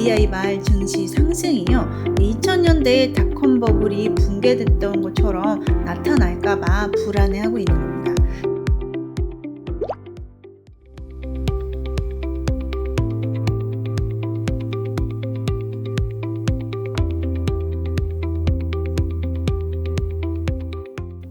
AI 말 증시 상승이요, 2000년대에 닷컴 버블이 붕괴됐던 것처럼 나타날까봐 불안해하고 있는 겁니다.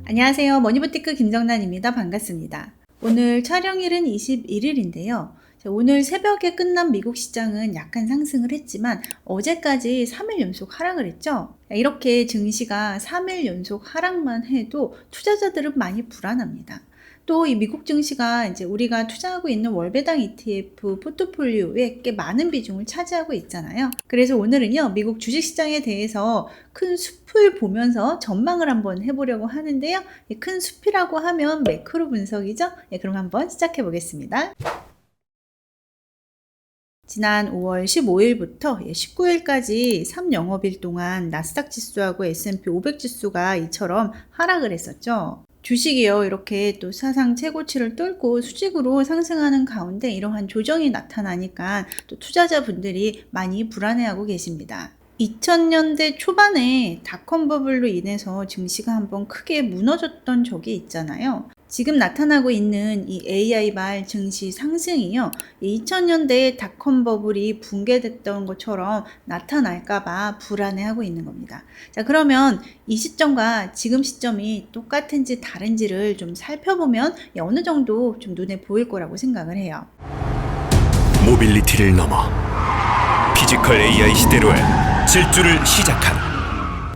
안녕하세요. 머니부티크 김정란입니다. 반갑습니다. 오늘 촬영일은 21일인데요. 오늘 새벽에 끝난 미국 시장은 약간 상승을 했지만 어제까지 3일 연속 하락을 했죠. 이렇게 증시가 3일 연속 하락만 해도 투자자들은 많이 불안합니다. 또 이 미국 증시가 이제 우리가 투자하고 있는 월배당 ETF 포트폴리오에 꽤 많은 비중을 차지하고 있잖아요. 그래서 오늘은요, 미국 주식시장에 대해서 큰 숲을 보면서 전망을 한번 해보려고 하는데요. 큰 숲이라고 하면 매크로 분석이죠. 그럼 한번 시작해 보겠습니다. 지난 5월 15일부터 19일까지 3영업일 동안 나스닥 지수하고 S&P 500 지수가 이처럼 하락을 했었죠. 주식이요, 이렇게 또 사상 최고치를 뚫고 수직으로 상승하는 가운데 이러한 조정이 나타나니까 또 투자자분들이 많이 불안해하고 계십니다. 2000년대 초반에 닷컴 버블로 인해서 증시가 한번 크게 무너졌던 적이 있잖아요. 지금 나타나고 있는 이 AI 말 증시 상승이요, 2000년대에 닷컴 버블이 붕괴됐던 것처럼 나타날까봐 불안해하고 있는 겁니다. 자, 그러면 이 시점과 지금 시점이 똑같은지 다른지를 좀 살펴보면 어느 정도 좀 눈에 보일 거라고 생각을 해요. 모빌리티를 넘어 피지컬 AI 시대로의 질주를 시작한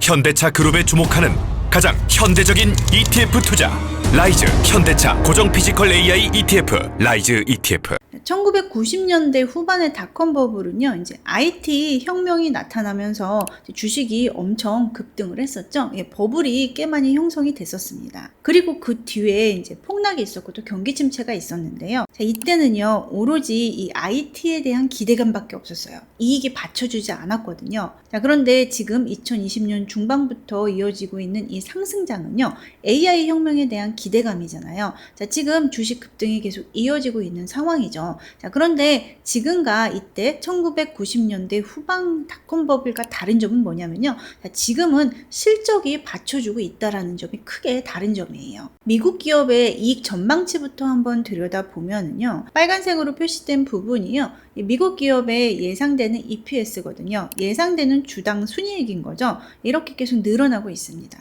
현대차 그룹에 주목하는 가장 현대적인 ETF 투자, 라이즈 현대차 고정 피지컬 AI ETF, 라이즈 ETF. 1990년대 후반의 닷컴 버블은요, 이제 IT 혁명이 나타나면서 주식이 엄청 급등을 했었죠. 버블이 꽤 많이 형성이 됐었습니다. 그리고 그 뒤에 이제 폭락이 있었고 또 경기 침체가 있었는데요. 자, 이때는요, 오로지 이 IT에 대한 기대감밖에 없었어요. 이익이 받쳐주지 않았거든요. 자, 그런데 지금 2020년 중반부터 이어지고 있는 이 상승장은요, AI 혁명에 대한 기대감이잖아요. 자, 지금 주식 급등이 계속 이어지고 있는 상황이죠. 자, 그런데 지금과 이때 1990년대 후반 닷컴 버블과 다른 점은 뭐냐면요, 자, 지금은 실적이 받쳐주고 있다라는 점이 크게 다른 점이에요. 미국 기업의 이익 전망치부터 한번 들여다보면요, 빨간색으로 표시된 부분이요, 미국 기업의 예상되는 EPS거든요. 예상되는 주당 순이익인 거죠. 이렇게 계속 늘어나고 있습니다.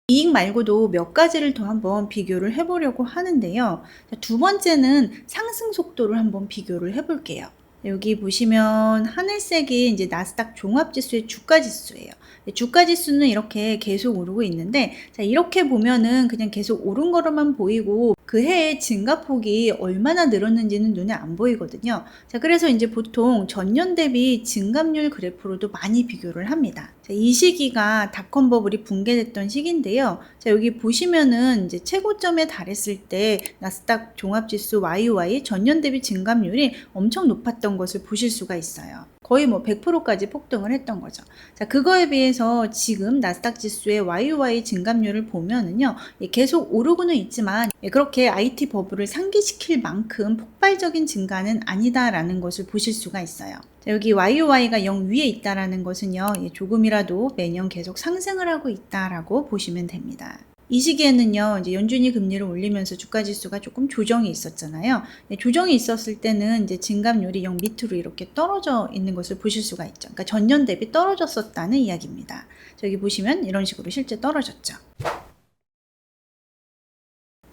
이익 말고도 몇 가지를 더 한번 비교를 해보려고 하는데요. 두 번째는 상승 속도를 한번 비교를 해볼게요. 여기 보시면 하늘색이 이제 나스닥 종합지수의 주가지수예요. 주가지수는 이렇게 계속 오르고 있는데, 자, 이렇게 보면은 그냥 계속 오른 거로만 보이고 그 해의 증가폭이 얼마나 늘었는지는 눈에 안 보이거든요. 자, 그래서 이제 보통 전년 대비 증감률 그래프로도 많이 비교를 합니다. 자, 이 시기가 닷컴 버블이 붕괴됐던 시기인데요. 자, 여기 보시면은 이제 최고점에 달했을 때 나스닥 종합지수 YOY 전년 대비 증감률이 엄청 높았던 것을 보실 수가 있어요. 거의 뭐 100%까지 폭등을 했던 거죠. 자, 그거에 비해서 지금 나스닥 지수의 YOY 증감률을 보면은요, 계속 오르고는 있지만 그렇게 IT 버블을 상기시킬 만큼 폭발적인 증가는 아니다라는 것을 보실 수가 있어요. 자, 여기 YOY가 0 위에 있다라는 것은요, 조금이라도 매년 계속 상승을 하고 있다라고 보시면 됩니다. 이 시기에는요, 이제 연준이 금리를 올리면서 주가 지수가 조금 조정이 있었잖아요. 조정이 있었을 때는 이제 증감률이 0 밑으로 이렇게 떨어져 있는 것을 보실 수가 있죠. 그러니까 전년 대비 떨어졌었다는 이야기입니다. 여기 보시면 이런 식으로 실제 떨어졌죠.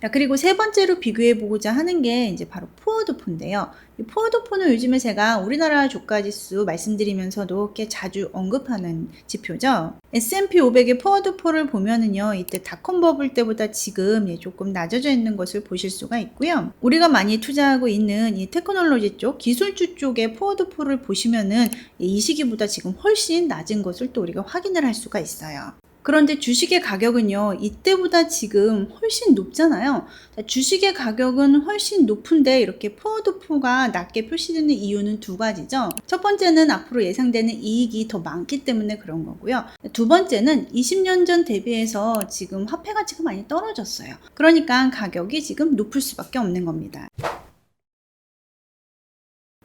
자, 그리고 세 번째로 비교해 보고자 하는 게 이제 바로 포워드포인데요. 이 포워드포는 요즘에 제가 우리나라 주가지수 말씀드리면서도 꽤 자주 언급하는 지표죠. S&P 500의 포워드포를 보면은요, 이때 닷컴 버블 때보다 지금 조금 낮아져 있는 것을 보실 수가 있고요. 우리가 많이 투자하고 있는 이 테크놀로지 쪽, 기술주 쪽의 포워드포를 보시면은 이 시기보다 지금 훨씬 낮은 것을 또 우리가 확인을 할 수가 있어요. 그런데 주식의 가격은요, 이때보다 지금 훨씬 높잖아요. 주식의 가격은 훨씬 높은데 이렇게 포워드포가 낮게 표시되는 이유는 두 가지죠. 첫 번째는 앞으로 예상되는 이익이 더 많기 때문에 그런 거고요. 두 번째는 20년 전 대비해서 지금 화폐 가치가 많이 떨어졌어요. 그러니까 가격이 지금 높을 수밖에 없는 겁니다.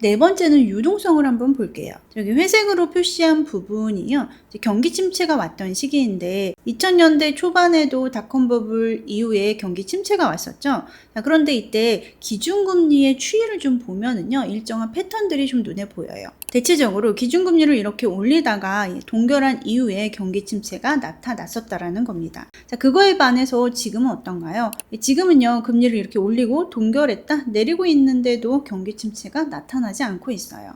네 번째는 유동성을 한번 볼게요. 여기 회색으로 표시한 부분이요. 이제 경기 침체가 왔던 시기인데 2000년대 초반에도 닷컴 버블 이후에 경기 침체가 왔었죠. 자, 그런데 이때 기준금리의 추이를 좀 보면은요. 일정한 패턴들이 좀 눈에 보여요. 대체적으로 기준금리를 이렇게 올리다가 동결한 이후에 경기 침체가 나타났었다라는 겁니다. 자, 그거에 반해서 지금은 어떤가요? 지금은요. 금리를 이렇게 올리고 동결했다 내리고 있는데도 경기 침체가 나타나지 않고 있어요.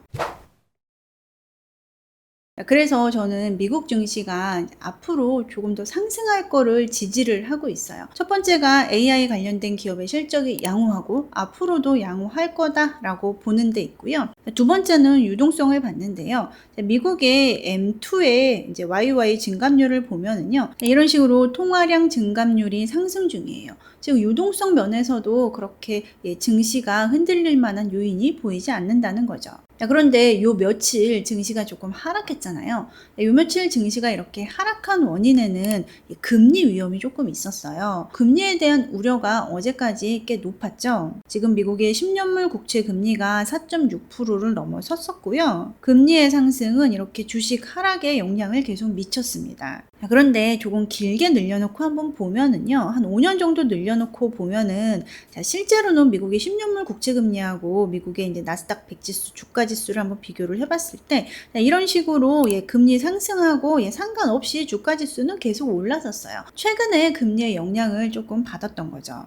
그래서 저는 미국 증시가 앞으로 조금 더 상승할 거를 지지를 하고 있어요. 첫 번째가 AI 관련된 기업의 실적이 양호하고 앞으로도 양호할 거다라고 보는 데 있고요. 두 번째는 유동성을 봤는데요. 미국의 M2의 이제 YY 증감률을 보면은요. 이런 식으로 통화량 증감률이 상승 중이에요. 즉 유동성 면에서도 그렇게 증시가 흔들릴 만한 요인이 보이지 않는다는 거죠. 그런데 요 며칠 증시가 조금 하락했잖아요. 요 며칠 증시가 이렇게 하락한 원인에는 금리 위험이 조금 있었어요. 금리에 대한 우려가 어제까지 꽤 높았죠. 지금 미국의 10년물 국채 금리가 4.6%를 넘어섰었고요. 금리의 상승은 이렇게 주식 하락에 영향을 계속 미쳤습니다. 그런데 조금 길게 늘려놓고 한번 보면은요, 한 5년 정도 늘려놓고 보면은, 자, 실제로는 미국의 10년물 국채금리하고 미국의 이제 나스닥 100지수 주가지수를 한번 비교를 해봤을 때, 자, 이런 식으로 금리 상승하고 상관없이 주가지수는 계속 올랐었어요. 최근에 금리의 영향을 조금 받았던 거죠.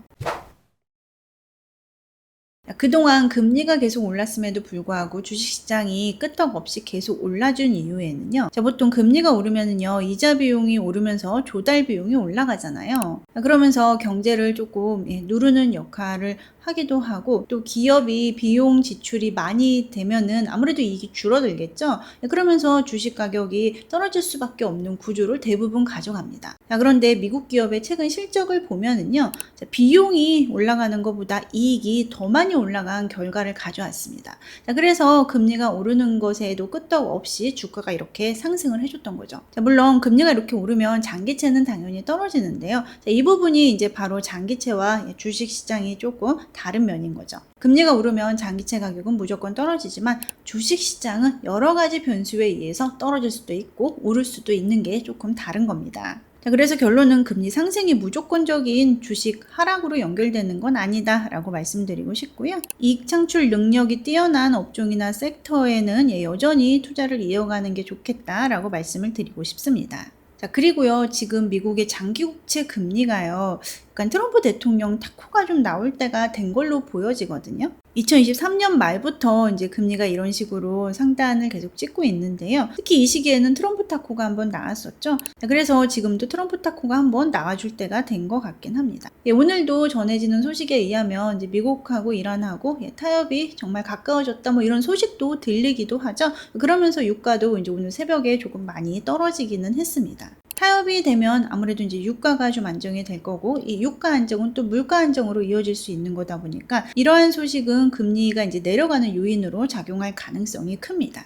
그동안 금리가 계속 올랐음에도 불구하고 주식시장이 끄떡없이 계속 올라준 이유에는요. 자, 보통 금리가 오르면은요. 이자 비용이 오르면서 조달 비용이 올라가잖아요. 그러면서 경제를 조금 누르는 역할을 하기도 하고 또 기업이 비용 지출이 많이 되면은 아무래도 이익이 줄어들겠죠. 그러면서 주식 가격이 떨어질 수밖에 없는 구조를 대부분 가져갑니다. 자, 그런데 미국 기업의 최근 실적을 보면은요. 자, 비용이 올라가는 것보다 이익이 더 많이 올라간 결과를 가져왔습니다. 자, 그래서 금리가 오르는 것에도 끄떡없이 주가가 이렇게 상승을 해줬던 거죠. 자, 물론 금리가 이렇게 오르면 장기채는 당연히 떨어지는데요. 자, 이 부분이 이제 바로 장기채와 주식시장이 조금 다른 면인 거죠. 금리가 오르면 장기채 가격은 무조건 떨어지지만 주식시장은 여러 가지 변수에 의해서 떨어질 수도 있고 오를 수도 있는 게 조금 다른 겁니다. 자, 그래서 결론은 금리 상승이 무조건적인 주식 하락으로 연결되는 건 아니다 라고 말씀드리고 싶고요. 이익 창출 능력이 뛰어난 업종이나 섹터에는 여전히 투자를 이어가는 게 좋겠다라고 말씀을 드리고 싶습니다. 자, 그리고요, 지금 미국의 장기국채 금리가요, 약간 트럼프 대통령 타코가 좀 나올 때가 된 걸로 보여지거든요. 2023년 말부터 이제 금리가 이런 식으로 상단을 계속 찍고 있는데요. 특히 이 시기에는 트럼프 타코가 한번 나왔었죠. 그래서 지금도 트럼프 타코가 한번 나와줄 때가 된 것 같긴 합니다. 오늘도 전해지는 소식에 의하면 이제 미국하고 이란하고 타협이 정말 가까워졌다 뭐 이런 소식도 들리기도 하죠. 그러면서 유가도 이제 오늘 새벽에 조금 많이 떨어지기는 했습니다. 타협이 되면 아무래도 이제 유가가 좀 안정이 될 거고 이 유가 안정은 또 물가 안정으로 이어질 수 있는 거다 보니까 이러한 소식은 금리가 이제 내려가는 요인으로 작용할 가능성이 큽니다.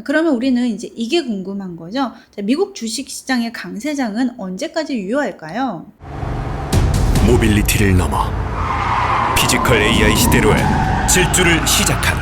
그러면 우리는 이제 이게 궁금한 거죠. 자, 미국 주식시장의 강세장은 언제까지 유효할까요? 모빌리티를 넘어 피지컬 AI 시대로의 질주를 시작한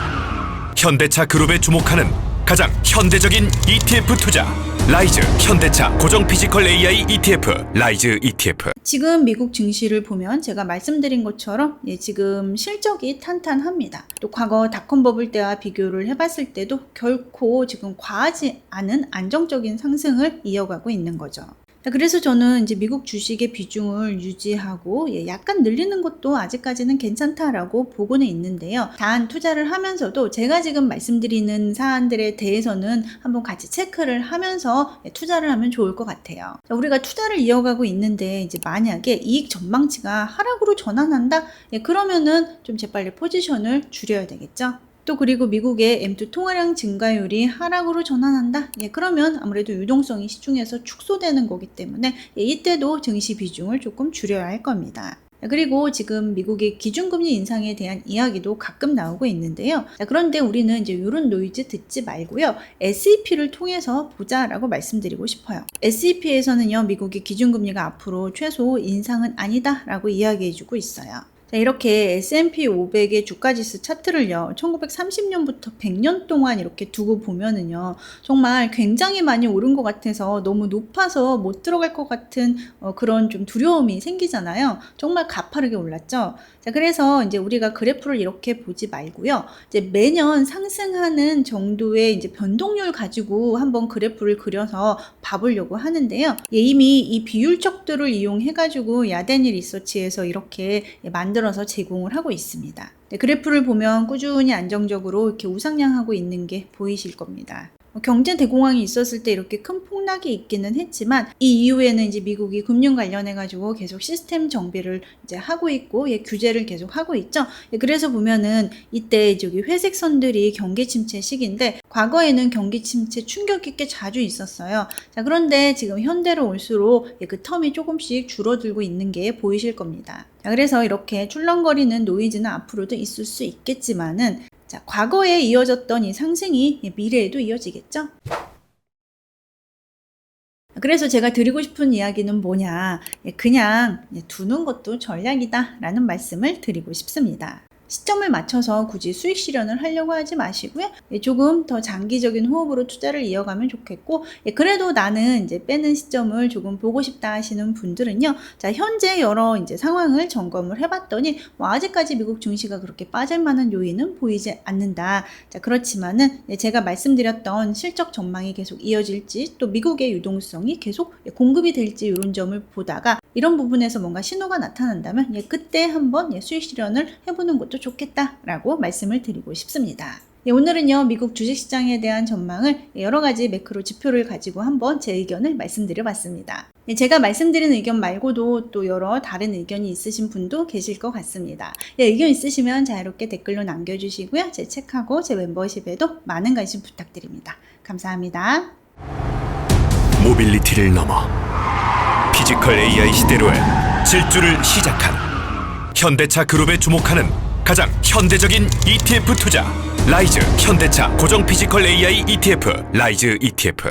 현대차 그룹에 주목하는 가장 현대적인 ETF 투자 라이즈 현대차 고정 피지컬 AI ETF 라이즈 ETF. 지금 미국 증시를 보면 제가 말씀드린 것처럼 지금 실적이 탄탄합니다. 또 과거 닷컴 버블 때와 비교를 해봤을 때도 결코 지금 과하지 않은 안정적인 상승을 이어가고 있는 거죠. 그래서 저는 이제 미국 주식의 비중을 유지하고 약간 늘리는 것도 아직까지는 괜찮다라고 보고는 있는데요. 단 투자를 하면서도 제가 지금 말씀드리는 사안들에 대해서는 한번 같이 체크를 하면서 투자를 하면 좋을 것 같아요. 우리가 투자를 이어가고 있는데 이제 만약에 이익 전망치가 하락으로 전환한다? 그러면은 좀 재빨리 포지션을 줄여야 되겠죠. 또 그리고 미국의 M2 통화량 증가율이 하락으로 전환한다? 그러면 아무래도 유동성이 시중에서 축소되는 거기 때문에 이때도 증시 비중을 조금 줄여야 할 겁니다. 그리고 지금 미국의 기준금리 인상에 대한 이야기도 가끔 나오고 있는데요. 그런데 우리는 이제 이런 노이즈 듣지 말고요. SEP를 통해서 보자라고 말씀드리고 싶어요. SEP에서는요, 미국의 기준금리가 앞으로 최소 인상은 아니다라고 이야기해주고 있어요. 자, 이렇게 S&P 500의 주가지수 차트를요, 1930년부터 100년 동안 이렇게 두고 보면은요, 정말 굉장히 많이 오른 것 같아서 너무 높아서 못 들어갈 것 같은 그런 좀 두려움이 생기잖아요. 정말 가파르게 올랐죠. 자, 그래서 이제 우리가 그래프를 이렇게 보지 말고요, 이제 매년 상승하는 정도의 이제 변동률 가지고 한번 그래프를 그려서 봐보려고 하는데요. 예, 이미 이 비율적들을 이용해가지고 야데니 리서치에서 이렇게 만들어서 제공을 하고 있습니다. 네, 그래프를 보면 꾸준히 안정적으로 이렇게 우상향하고 있는 게 보이실 겁니다. 경제 대공황이 있었을 때 이렇게 큰 폭락이 있기는 했지만 이 이후에는 이제 미국이 금융 관련해 가지고 계속 시스템 정비를 이제 하고 있고, 예, 규제를 계속 하고 있죠. 예, 그래서 보면은 이때 저기 회색 선들이 경기 침체 시기인데 과거에는 경기 침체 충격이 꽤 자주 있었어요. 자, 그런데 지금 현대로 올수록 예, 그 텀이 조금씩 줄어들고 있는 게 보이실 겁니다. 자, 그래서 이렇게 출렁거리는 노이즈는 앞으로도 있을 수 있겠지만은, 자, 과거에 이어졌던 이 상승이 미래에도 이어지겠죠? 그래서 제가 드리고 싶은 이야기는 뭐냐, 그냥 두는 것도 전략이다 라는 말씀을 드리고 싶습니다. 시점을 맞춰서 굳이 수익 실현을 하려고 하지 마시고요. 조금 더 장기적인 호흡으로 투자를 이어가면 좋겠고, 그래도 나는 이제 빼는 시점을 조금 보고 싶다 하시는 분들은요. 자, 현재 여러 이제 상황을 점검을 해봤더니 아직까지 미국 증시가 그렇게 빠질 만한 요인은 보이지 않는다. 자, 그렇지만은 제가 말씀드렸던 실적 전망이 계속 이어질지, 또 미국의 유동성이 계속 공급이 될지 이런 점을 보다가 이런 부분에서 뭔가 신호가 나타난다면 그때 한번 수익 실현을 해보는 것도 좋겠다라고 말씀을 드리고 싶습니다. 오늘은요, 미국 주식시장에 대한 전망을 여러 가지 매크로 지표를 가지고 한번 제 의견을 말씀드려 봤습니다. 제가 말씀드린 의견 말고도 또 여러 다른 의견이 있으신 분도 계실 것 같습니다. 의견 있으시면 자유롭게 댓글로 남겨주시고요. 제 책하고 제 멤버십에도 많은 관심 부탁드립니다. 감사합니다. 모빌리티를 넘어 피지컬 AI 시대로의 질주를 시작한 현대차 그룹에 주목하는 가장 현대적인 ETF 투자, 라이즈 현대차 고정 피지컬 AI ETF, 라이즈 ETF.